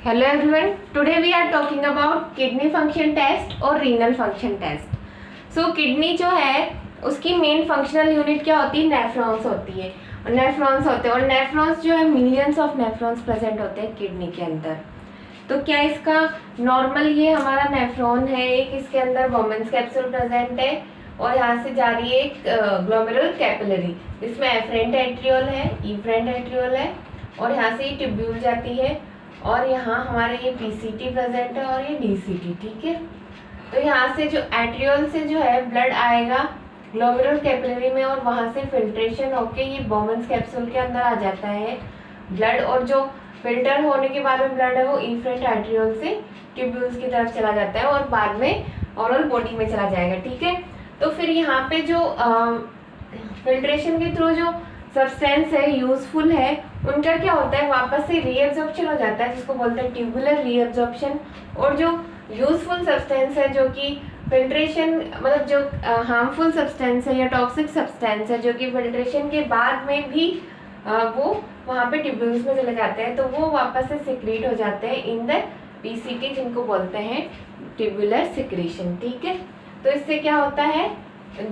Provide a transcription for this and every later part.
Hello everyone, today we are talking about kidney function test और renal function test. So kidney जो है उसकी main functional unit क्या होती है? नेफ्रॉन्स होती है और नेफ्रॉन्स होते हैं और नेफ्रॉन्स जो है मिलियंस ऑफ नेफ्रॉन्स प्रेजेंट होते हैं किडनी के अंदर. तो क्या इसका नॉर्मल ये हमारा नेफ्रॉन है, एक इसके अंदर वोमेन्स कैप्सूल प्रेजेंट है और यहाँ से जा रही है एक ग्लोमेरुलर कैपिलरी, इसमें एफरेंट एट्रियोल है, इफरेंट एट्रियोल है और यहाँ से ये ट्यूब्यूल जाती है और यहाँ हमारे ये पीसीटी प्रेजेंट है और ये डीसीटी. ठीक है, तो यहाँ से जो एट्रियोल से जो है ब्लड आएगा ग्लोमेरुलर कैपिलरी में और वहाँ से फिल्ट्रेशन होके ये वोमेन्स कैप्सूल के अंदर आ जाता है ब्लड, और जो फिल्टर होने के बाद में ब्लड है वो इफरेंट एट्रियोल से ट्यूब्यूल्स की तरफ चला जाता है और बाद में ओरल बॉडी में चला जाएगा. ठीक है, तो फिर यहाँ पे जो फिल्ट्रेशन के थ्रू जो सब्सटेंस है यूजफुल है उनका क्या होता है, वापस से रीएब्जॉर्प्शन हो जाता है जिसको बोलते हैं ट्यूबुलर रीएब्जॉर्प्शन. और जो यूजफुल सब्सटेंस है जो कि फिल्ट्रेशन मतलब जो हार्मफुल सब्सटेंस है या टॉक्सिक सब्सटेंस है जो कि फिल्ट्रेशन के बाद में भी वो वहाँ पे ट्यूब्यूल्स में चले जाते हैं, तो वो वापस से सिक्रीट हो जाते हैं इन द पीसीटी जिनको बोलते हैं ट्यूबुलर सिक्रीशन. ठीक है, तो इससे क्या होता है,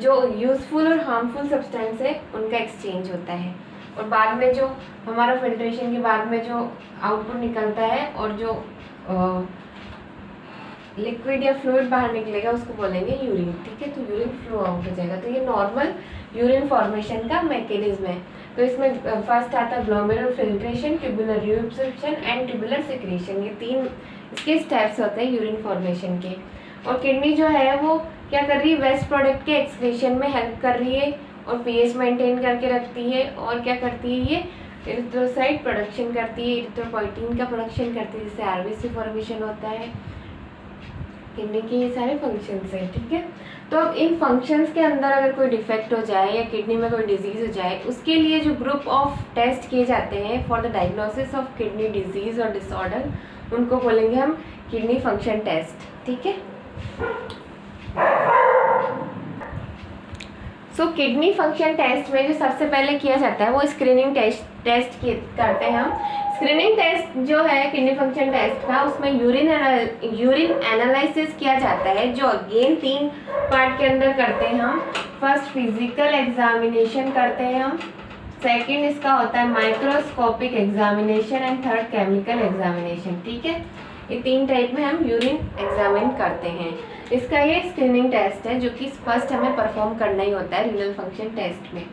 जो यूजफुल और हार्मफुल सब्सटेंस है उनका एक्सचेंज होता है और बाद में जो हमारा फिल्ट्रेशन के बाद में जो आउटपुट निकलता है और जो लिक्विड या फ्लूइड बाहर निकलेगा उसको बोलेंगे यूरिन. ठीक है, तो यूरिन फ्लो आउट हो जाएगा. तो ये नॉर्मल यूरिन फॉर्मेशन का मैकेनिज्म है. तो इसमें फर्स्ट आता है glomerular filtration, tubular reabsorption and tubular secretion. ये तीन इसके स्टेप्स होते हैं यूरिन फॉर्मेशन के. और किडनी जो है वो क्या कर रही है, वेस्ट प्रोडक्ट के एक्सक्रीशन में हेल्प कर रही है और पीएच मेंटेन करके रखती है और क्या करती है, ये एरिथ्रोसाइट प्रोडक्शन करती है, एरिथ्रोपोइटीन का प्रोडक्शन करती है जिससे आरबीसी फॉर्मेशन होता है. किडनी के ये सारे फंक्शंस हैं. ठीक है, तो अब इन फंक्शंस के अंदर अगर कोई डिफेक्ट हो जाए या किडनी में कोई डिजीज़ हो जाए उसके लिए जो ग्रुप ऑफ टेस्ट किए जाते हैं for the diagnosis of kidney disease और डिसऑर्डर उनको बोलेंगे हम किडनी फंक्शन टेस्ट. ठीक है, सो किडनी फंक्शन टेस्ट में जो सबसे पहले किया जाता है वो स्क्रीनिंग टेस्ट करते हैं हम. स्क्रीनिंग टेस्ट जो है किडनी फंक्शन टेस्ट का, उसमें यूरिन एनालिसिस किया जाता है जो अगेन 3 पार्ट के अंदर करते हैं हम. फर्स्ट फिजिकल एग्जामिनेशन करते हैं हम, सेकंड इसका होता है microscopic examination and third chemical examination. ठीक है, ये 3 टाइप में हम यूरिन एग्जामिन करते हैं. इसका ये स्क्रीनिंग टेस्ट है जो कि फर्स्ट हमें परफॉर्म करना ही होता है रीनल फंक्शन टेस्ट में.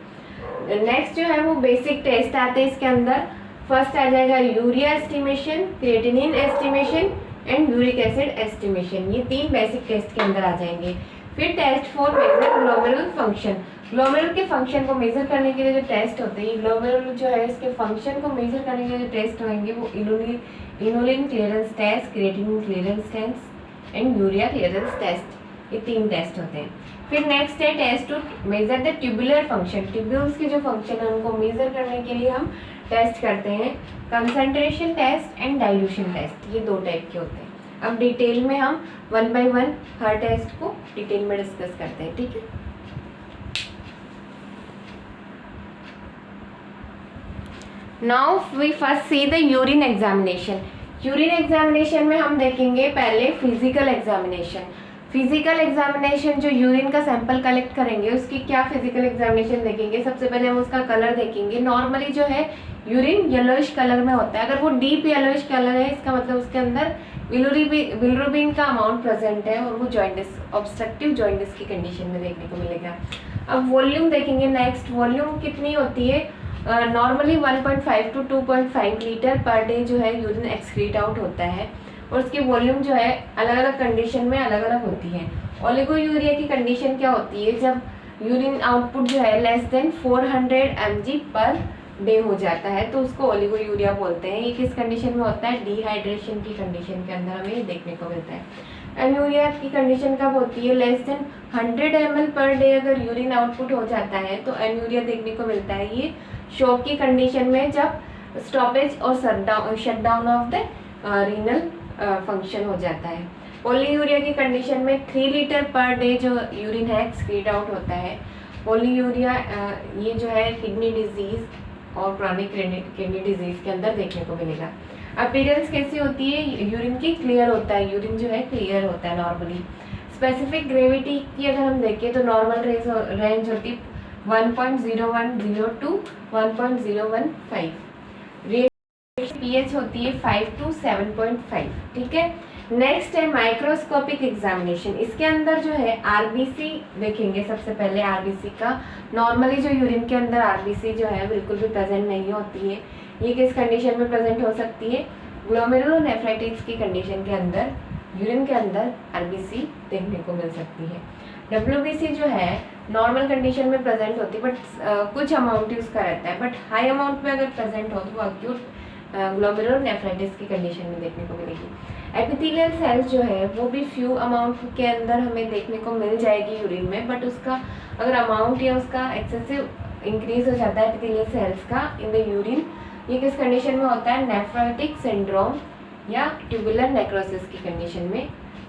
नेक्स्ट जो है वो बेसिक टेस्ट आते हैं इसके अंदर. फर्स्ट आ जाएगा urea estimation, creatinine estimation and uric acid estimation. ये 3 बेसिक टेस्ट के अंदर आ जाएंगे. फिर test for measure glomerular function, glomerular के फंक्शन को मेजर करने के लिए जो टेस्ट होते हैं, ग्लोमेरुलर जो है इसके फंक्शन को मेजर करने के लिए जो टेस्ट होंगे वो inulin clearance test, creatinine clearance test and urea clearance test. ये 3 टेस्ट होते हैं. फिर नेक्स्ट है test to measure the tubular function, tubules के जो फंक्शन है उनको मेजर करने के लिए हम टेस्ट करते हैं. Concentration test and dilution test, ये 2 टाइप के होते हैं. अब डिटेल में हम 1 by 1 हर टेस्ट को डिटेल में डिस्कस करते हैं. ठीक है, now we first see the urine examination. Urine examination में हम देखेंगे पहले फिजिकल एग्जामिनेशन. फिजिकल एग्जामिनेशन जो यूरिन का सैंपल कलेक्ट करेंगे उसकी क्या फिजिकल एग्जामिनेशन देखेंगे. सबसे पहले हम उसका कलर देखेंगे. नॉर्मली जो है यूरिन येलोइश कलर में होता है. अगर वो डीप येलोइश कलर है इसका मतलब उसके अंदर बिलिरुबिन का अमाउंट प्रेजेंट है और वो जॉइंटिस ऑब्स्ट्रक्टिव जॉइंटिस की कंडीशन में देखने को मिलेगा. अब वॉल्यूम देखेंगे. नेक्स्ट वॉल्यूम कितनी होती है, normally 1.5 to 2.5 litre per day जो है यूरिन एक्सक्रीट आउट होता है और उसकी वॉल्यूम जो है अलग अलग कंडीशन में अलग अलग होती है. ओलिगोयूरिया की कंडीशन क्या होती है, जब यूरिन आउटपुट जो है less than 400 mg per day हो जाता है तो उसको ओलिगोयूरिया बोलते हैं. ये किस कंडीशन में होता है, डिहाइड्रेशन की कंडीशन के अंदर हमें ये देखने को मिलता है. एन्यूरिया की कंडीशन कब होती है, less than 100 ml per day अगर यूरिन आउटपुट हो जाता है तो एन्यूरिया देखने को मिलता है. ये शॉक की कंडीशन में जब स्टॉपेज और shutdown of the renal function हो जाता है. पॉलीयूरिया की कंडीशन में 3 लीटर पर डे जो यूरिन है एक्सक्रीट आउट होता है. पॉलीयूरिया ये जो है किडनी डिजीज और क्रॉनिक किडनी डिजीज के अंदर देखने को मिलेगा। अपीयरेंस कैसी होती है यूरिन की? क्लियर होता है, यूरिन जो है क्लियर होता है नॉर्मली। स्पेसिफिक ग्रेविटी की अगर हम देखें तो नॉर्मल रेंज होती है 1.01 to 1.015। पीएच होती है 5 to 7.5। ठीक है। नेक्स्ट है माइक्रोस्कोपिक एग्जामिनेशन। इसके अंदर जो है आरबीसी देखेंगे सबसे पहले। आरबीसी का नॉर्मली जो यूरिन के अंदर आरबीसी जो है बिल्कुल भी प्रेजेंट नहीं होती है। ये किस कंडीशन में प्रेजेंट हो सकती है? ग्लोमेरुलोनेफ्राइटिस की कंडीशन के अंदर यूरिन के अंदर आरबीसी देखने को मिल सकती है। डब्ल्यूबीसी जो है नॉर्मल कंडीशन में प्रेजेंट होती है, बट कुछ अमाउंट ही उसका रहता है, बट हाई अमाउंट में अगर प्रेजेंट हो तो वो अक्यूट ग्लोमेरुलोनेफ्राइटिस की कंडीशन में देखने को मिलेगी। एपिथेलियल सेल्स जो है वो भी फ्यू अमाउंट के अंदर हमें देखने को मिल जाएगी यूरिन में, बट उसका अगर अमाउंट या उसका एक्सेसिव इंक्रीज हो जाता है एपिथेलियल सेल्स का इन द यूरिन, ये किस कंडीशन में होता है? नेफ्रोटिक सिंड्रोम या ट्यूबुलर नेक्रोसिस की कंडीशन में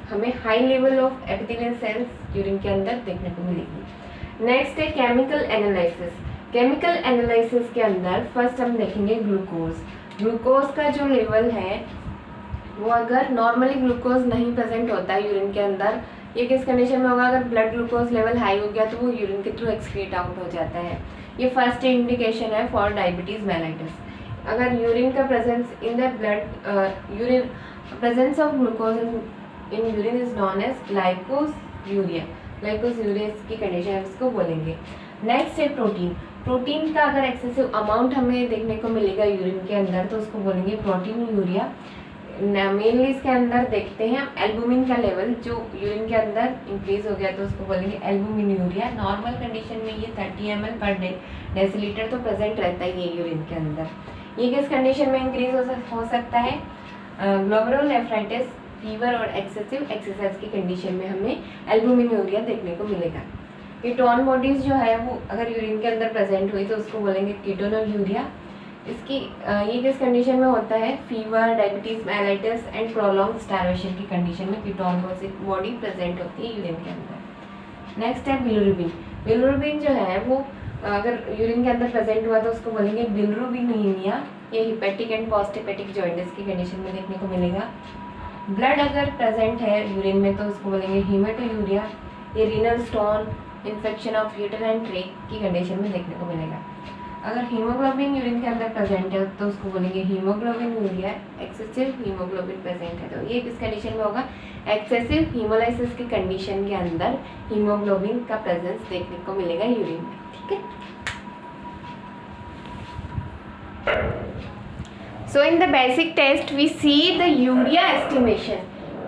हमें high level of epithelial cells urine के अंदर देखने को मिलेगी। नेक्स्ट है केमिकल एनालिसिस। केमिकल एनालिसिस के अंदर फर्स्ट हम देखेंगे ग्लूकोज। ग्लूकोज का जो लेवल है वो अगर नॉर्मली ग्लूकोज नहीं प्रेजेंट होता है यूरिन के अंदर, ये किस कंडीशन में होगा? अगर ब्लड ग्लूकोज लेवल हाई हो गया तो वो यूरिन के थ्रू एक्सक्रीट आउट हो जाता है। ये फर्स्ट इंडिकेशन है फॉर डायबिटीज मेलाइटिस। अगर यूरिन का presence in the blood urine presence of glucose in urine is known as glycosuria. Glycosuria की कंडीशन इसको बोलेंगे। नेक्स्ट है प्रोटीन। प्रोटीन का अगर एक्सेसिव अमाउंट हमें देखने को मिलेगा यूरिन के अंदर तो उसको बोलेंगे प्रोटीन यूरिया। मेनली इसके अंदर देखते हैं एल्बुमिन का लेवल जो यूरिन के अंदर इंक्रीज हो गया तो उसको बोलेंगे एल्बुमिन यूरिया। नॉर्मल कंडीशन में ये 30 ml पर डेसीलीटर तो प्रेजेंट रहता है ये यूरिन के अंदर। ये किस कंडीशन में इंक्रीज हो सकता है? ग्लोमेरुलोनेफ्राइटिस, फीवर और एक्सेसिव एक्सरसाइज की कंडीशन में हमें एल्बुमिन यूरिया देखने को मिलेगा। कीटोन बॉडीज जो है वो अगर यूरिन के अंदर प्रेजेंट हुई तो उसको बोलेंगे कीटोनूरिया। इसकी ये किस कंडीशन में होता है? Fever, diabetes mellitus and prolong starvation की कंडीशन में कीटोन बॉडी प्रेजेंट होती है यूरिन के अंदर। नेक्स्ट है बिलिरुबिन। बिलिरुबिन जो है वो अगर यूरिन के अंदर प्रेजेंट हुआ तो उसको बोलेंगे बिलिरुबिनीमिया। ये hepatic and post hepatic jaundice की कंडीशन में देखने को मिलेगा। ब्लड अगर प्रेजेंट है यूरिन में तो उसको बोलेंगे हीमेटोयूरिया। ये renal stone, infection of ureter and tract की कंडीशन में देखने को मिलेगा। अगर हीमोग्लोबिन यूरिन के अंदर प्रेजेंट है तो उसको बोलेंगे haemoglobin urea. Excessive haemoglobin present है तो ये किस कंडीशन में होगा? एक्सेसिव हीमोलाइसिस की कंडीशन के अंदर हीमोग्लोबिन का प्रेजेंस देखने को मिलेगा यूरिन में। ठीक है। So in the basic test we see the urea estimation.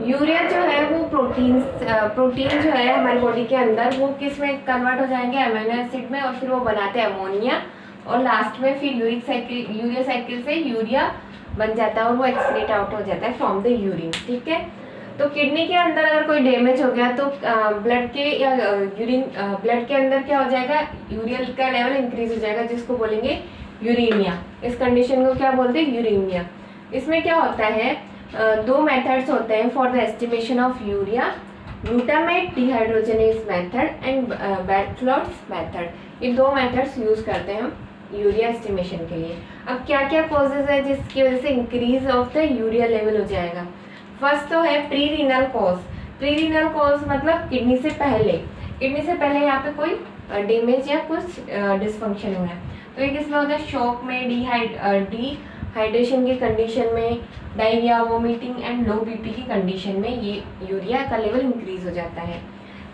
Urea जो है वो प्रोटीन जो है हमारी बॉडी के अंदर वो किस में कन्वर्ट हो जाएंगे? अमीनो एसिड में, और फिर वो बनाते हैं अमोनिया, और लास्ट में फिर यूरिया साइकिल से यूरिया बन जाता है और वो एक्सक्रीट आउट हो जाता है फ्रॉम द यूरिन। ठीक है। तो किडनी के अंदर अगर कोई डैमेज हो गया तो ब्लड के या ब्लड के अंदर क्या हो जाएगा? यूरिया का लेवल इंक्रीज हो जाएगा जिसको बोलेंगे यूरीमिया। इस कंडीशन को क्या बोलते हैं? यूरीमिया। इसमें क्या होता है? दो मेथड्स होते हैं for the estimation of urea, glutamate dehydrogenase method and Berthelot's method. ये दो मेथड्स यूज करते हैं हम यूरिया एस्टिमेशन के लिए। अब क्या क्या कॉजेज है जिसकी वजह से increase of the urea level हो जाएगा? फर्स्ट तो है pre renal cause. Pre renal cause मतलब किडनी से पहले यहाँ पे कोई डैमेज या कुछ डिसफंक्शन हुआ है तो ये किसमें होता है? शॉक में, डिहाइड्रेशन की कंडीशन में, diarrhoea, vomiting and low BP की कंडीशन में ये यूरिया का लेवल इंक्रीज हो जाता है।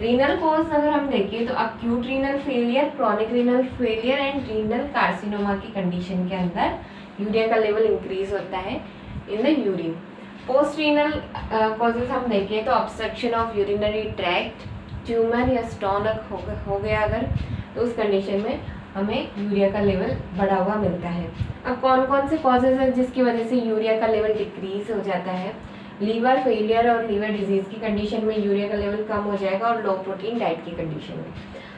रीनल कोज अगर हम देखें तो acute renal failure, chronic renal failure and renal carcinoma की कंडीशन के अंदर यूरिया का लेवल इंक्रीज होता है in the urine. Post renal causes हम देखें तो obstruction of urinary tract, tumour या स्टोन हो गया अगर तो उस कंडीशन में हमें यूरिया का लेवल बढ़ा हुआ मिलता है। अब कौन कौन से कॉजेज हैं जिसकी वजह से यूरिया का लेवल डिक्रीज हो जाता है? लीवर फेलियर और लीवर डिजीज की कंडीशन में यूरिया का लेवल कम हो जाएगा और लो प्रोटीन डाइट की कंडीशन में।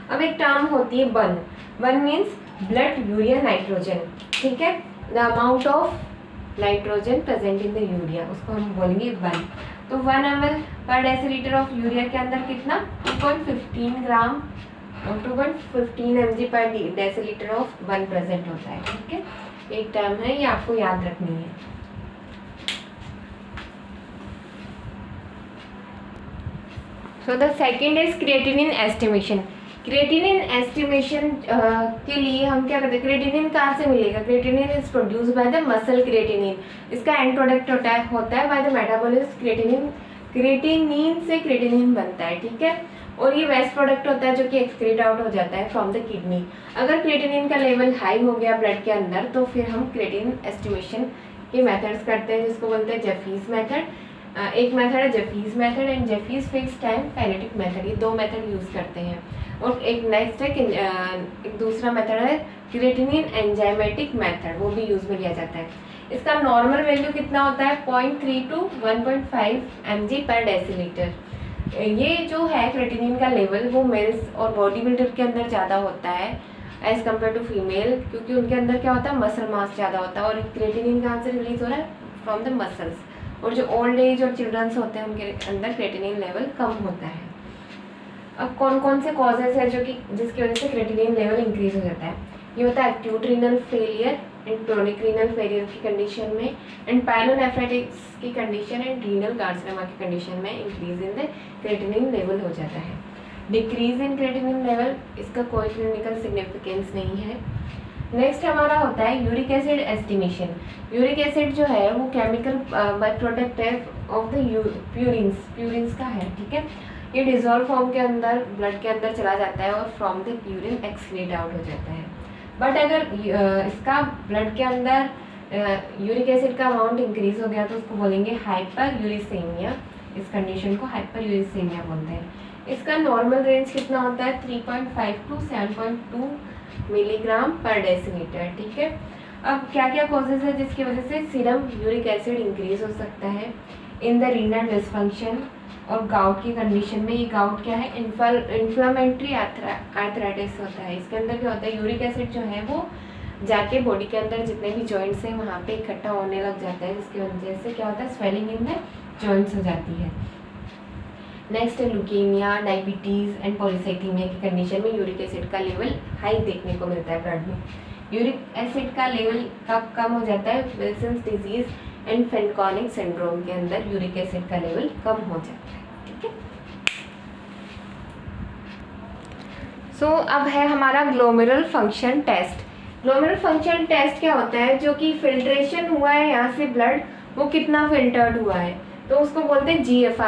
अब एक टर्म होती है बन मीन्स ब्लड यूरिया नाइट्रोजन। ठीक है। The amount of nitrogen present in the urea उसको हम बोलेंगे बन। तो 1 ml पर डेसीलीटर ऑफ यूरिया के अंदर कितना? 2.15 ग्राम अप टू 15 mg पर डेसीलीटर ऑफ 1 प्रेजेंट होता है, ठीक है। एक टर्म है, ये आपको याद रखनी है। So the second is creatinine estimation. Creatinine estimation के लिए हम क्या करते हैं, क्रिएटिनिन कहाँ से मिलेगा? Creatinine is produce by the muscle creatinine, इसका एंड प्रोडक्ट होता है by the metabolism creatinine. Creatinine से क्रिएटिनिन बनता है, ठीक है। और ये वेस्ट प्रोडक्ट होता है जो कि एक्सक्रीट आउट हो जाता है फ्रॉम द किडनी। अगर क्रिएटिनिन का लेवल हाई हो गया ब्लड के अंदर तो फिर हम क्रिएटिनिन एस्टिमेशन के मेथड्स करते हैं, जिसको बोलते हैं जेफीज मेथड। एक मेथड है Jaffe's method and Jaffe's fix time kinetic method, ये दो मेथड यूज़ करते हैं। और एक नेक्स्ट है कि एक दूसरा मेथड है क्रिएटिनिन एंजाइमेटिक मेथड, वो भी यूज़ में लिया जाता है। इसका नॉर्मल वैल्यू कितना होता है? 0.3 to 1.5 mg पर डेसीलीटर। ये जो है क्रिएटिनिन का लेवल वो मेल्स और बॉडी बिल्डर के अंदर ज़्यादा होता है एज कम्पेयर टू फीमेल, क्योंकि उनके अंदर क्या होता है, मसल मास ज़्यादा होता है। और क्रिएटिनिन कहाँ से रिलीज हो रहा है? From the muscles. और जो ओल्ड एज और चिल्ड्रंस होते हैं उनके अंदर क्रिएटिनिन लेवल कम होता है। अब कौन कौन से कॉजेज है जो कि जिसकी वजह से क्रिएटिनिन लेवल इंक्रीज हो जाता है? ये होता है acute renal failure and chronic renal failure की कंडीशन में, एंड पायलोनेफ्राइटिस की कंडीशन एंड रीनल कार्सिनोमा की कंडीशन में increase in the creatinine level हो जाता है। डिक्रीज इन क्रिएटिनिन लेवल, इसका कोई क्लिनिकल सिग्निफिकेंस नहीं है। नेक्स्ट हमारा होता है uric acid estimation. Uric acid जो है वो केमिकल बाय प्रोडक्ट है ऑफ द प्यूरिन्स का है, ठीक है। ये डिजॉल्व फॉर्म के अंदर ब्लड के अंदर चला जाता है और from the purine excrete out हो जाता है। बट अगर इसका ब्लड के अंदर यूरिक एसिड का अमाउंट इंक्रीज हो गया तो उसको बोलेंगे हाइपर यूरिसेमिया। इस कंडीशन को हाइपर यूरिसेमिया बोलते हैं। इसका नॉर्मल रेंज कितना होता है? 3.5 to 7.2 मिलीग्राम पर डेसीलीटर, ठीक है। अब क्या क्या कॉजेज है जिसकी वजह से सीरम यूरिक एसिड इंक्रीज हो सकता है? इन द रीनल डिसफंक्शन और गाउट की कंडीशन में। ये गाउट क्या है? इन्फ्लामेटरी आर्थराइटिस होता है। इसके अंदर क्या होता है, यूरिक एसिड जो है वो जाके बॉडी के अंदर जितने भी जॉइंट्स हैं वहाँ पे इकट्ठा होने लग जाता है, जिसकी वजह से क्या होता है, स्वेलिंग इन द जॉइंट्स हो जाती है। नेक्स्ट है ल्यूकेमिया, डायबिटीज़ एंड पॉलीसाइथेमिया की कंडीशन में यूरिक एसिड का लेवल हाई देखने को मिलता है ब्लड में। यूरिक एसिड का लेवल कब कम हो जाता है? Wilson's disease and Fanconi syndrome के अंदर यूरिक एसिड का लेवल कम हो जाता है, ठीक है। सो अब है हमारा glomerular function test. Glomerular function test क्या होता है? जो कि फिल्ट्रेशन हुआ है यहाँ से ब्लड, वो कितना फिल्टर्ड हुआ है, तो उसको बोलते हैं GFR।